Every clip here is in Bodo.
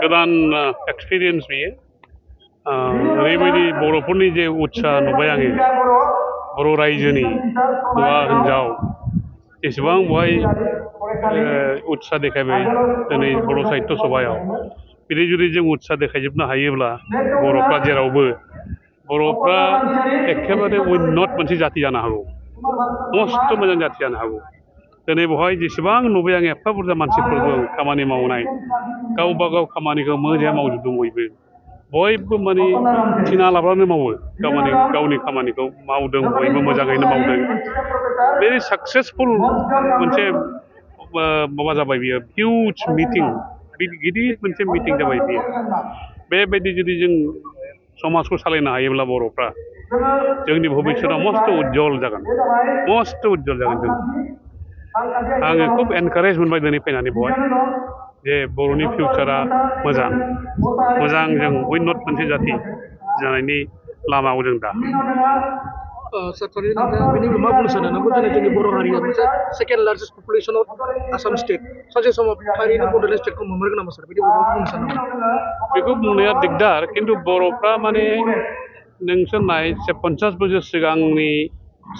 गोदान एक्सपिरियेन्स बियो ओरैबायदि बर'फोरनि जे उत्साह नुबाय आङो बर' रायजोनि हौवा हिन्जाव एसेबां बहाय उत्साह देखायबाय दिनै बर' साहित्य सभायाव बिदि जुदि जों उत्साह देखायजोबनो हायोब्ला बर'फ्रा जेरावबो बर'फ्रा एखेबारे उन्नत मोनसे जाति जानो हागौ मस्त मोजां जाति जानो हागौ दिनै बहाय जेसेबां नुबाय आं एफा बुरजा मानसिफोरबो खामानि मावनाय गावबा गाव खामानिखौ मोजां मावजोबदों बयबो माने थिना लाब्लानो मावो गावनि खामानिखौ मावदों बयबो मोजाङैनो मावदों भेरि साक्सेसफुल मोनसे माबा जाबाय बियो हिउज मिटिं गिदिर मोनसे मिटिं जाबाय बियो बेबायदि जुदि जों समाजखौ सालायनो हायोब्ला बर'फ्रा जोंनि भबिष्यतआ मस्त उज्जवल जागोन जों आङो खुब एनकारेज मोनबाय दिनै फैनानै बहाय जे बर'नि फिउचारा मोजां जों उन्नत मोनसे जाति जानायनि लामायाव जों दा Sorry, ini belum apa sana. Namun jadi Boro hari yang second largest population of Assam state. Saja sama hari ini Borderlands state ko member nama sir. Jadi Boro pun sana. बेखौ बुंनाया दिगदार खिन्थु बर'फ्रा माने नोंसोर नाय 50 बोसोर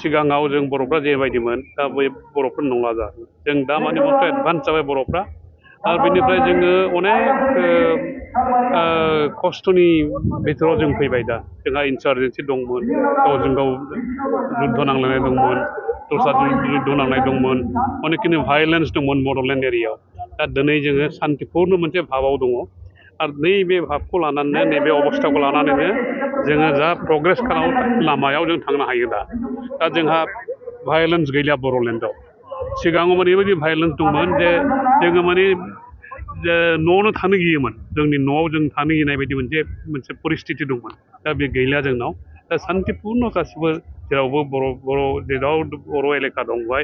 सिगाङाव जों बर'फ्रा जेबायदिमोन दा बै बर'फोर नंला दा जों दा माने मस्त एडभान्स जाबाय बर'फ्रा आरो बेनिफ्राय जोङो अनेक खस्थ'नि बिथोराव जों फैबाय दा जोंहा इन्सार्जेन्सि दंमोन गावजों गाव जुद्ध नांलायनाय दंमोन दस्रा जुद्ध नांनाय दंमोन अनेकखिनि भायलेन्स दंमोन बड'लेण्ड एरियायाव दा दिनै जोङो शान्तिपुर्ण मोनसे भाबाव दङ आरो नैबे भाबखौ लानानै नैबे अबस्थाखौ लानानैनो जोङो जा प्रग्रेस लामायाव जों थांनो हायो दा जोंहा भायलेन्स गैलिया बड'लेण्डआव सिगाङाव माने ओरैबायदि भायलेन्स दंमोन जे जोङो माने न'आवनो थानो गियोमोन जोंनि न'आव जों थानो गिनाय बायदि मोनसे परिस्थिति दंमोन दा बे गैलिया जोंनाव दा शान्तिपुर्ण गासिबो जेरावबो जेराव बर' एलेखा दं बेवहाय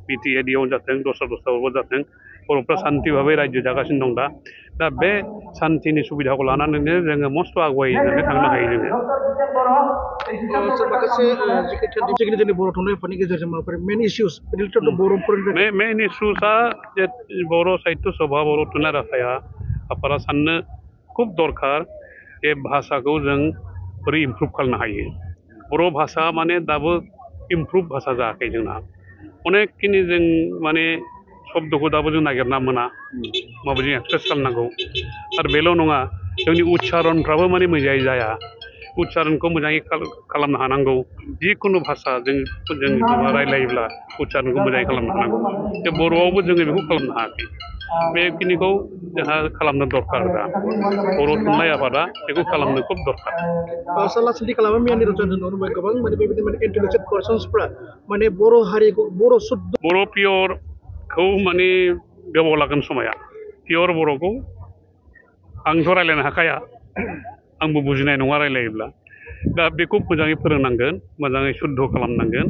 बिटिएडियावनो जाथों दस्रायावबो जाथों बर'फ्रा शान्ति भाबै रायजो जागासिनो दं दा बे शान्तिनि सुबिदाखौ लानानैनो जोङो मस्त आवगायनानै थांनो हायो जोङो माखासे जिखिनि जोंनि बर' थुनलाइ आफादनि गेजेरजों माबाफोर मेन इश्युस रिलेटेड टु बर'फोरनि मेन इश्युसआ जे बर' साहित्य सभा बर' थुनलाइ आफादा साननो खुब दरखार बे भाषाखौ जों बोरै इमप्रुभ खालामनो हायो बर' भाषा माने दाबो इमप्रुभ भाषा जायाखै जोंना अनेकखिनि जों माने शब्दखौ दाबो जों नागिरना मोना माबायदि एक्सप्रेस खालामनांगौ आरो बेल' नङा जोंनि उच्चारणफ्राबो माने मोजाङै जाया उच्चारणखौ मोजाङै खालामनो हानांगौ जिखुनु भाषा जों रायलायोब्ला उच्चारणखौ मोजाङै खालामनो हानांगौ बे बर'आवबो जोङो बेखौ खालामनो हायाखै बेखिनिखौ जोंहा खालामनो दरखार दा बर' थुनलाइ आफादा बेखौ खालामनो खुब दरखार सालासुदि खालामो मियानि रचना गोबां माने बेबायदि माने इन्टेलेक्चुवेल पार्सन्सफ्रा माने बर' हारिखौ बर' शुद्ध बर' पियरखौ माने गोबाव लागोन समाया पियर बर'खौ आंथ' रायलायनो हाखाया आंबो बुजिनाय नङा रायलायोब्ला दा बेखौ मोजाङै फोरोंनांगोन मोजाङै शुद्ध खालामनांगोन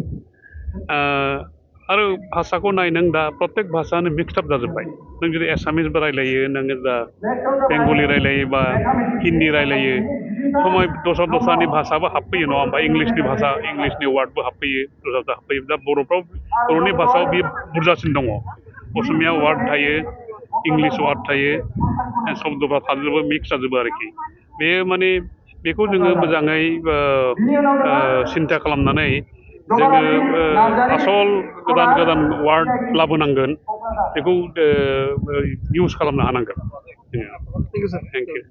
आरो भाषाखौ नाय नों दा प्रत्येक भाषायानो मिक्सआप जाजोब्बाय नों जुदि एसामिसबो रायलायो नोङो दा बेंगलि रायलायो बा हिन्दी रायलायो समाय दस्रानि भाषाबो हाबफैयो नङा होमबा इंलिसनि वार्डबो हाबफैयो दस्रा हाबफैयो दा बर'नि भाषायाव बेयो बुरजासिन दङ असमिया वार्ड थायो इंलिस वार्ड थायो शब्दफ्रा थाजोबो मिक्स जाजोबो आरोखि बे माने बेखौ जोङो मोजाङै सिन्था खालामनानै जोङो आसल गोदान वार्ड लाबोनांगोन बेखौ इउज खालामनो हानांगोन जोङो थेंक इउ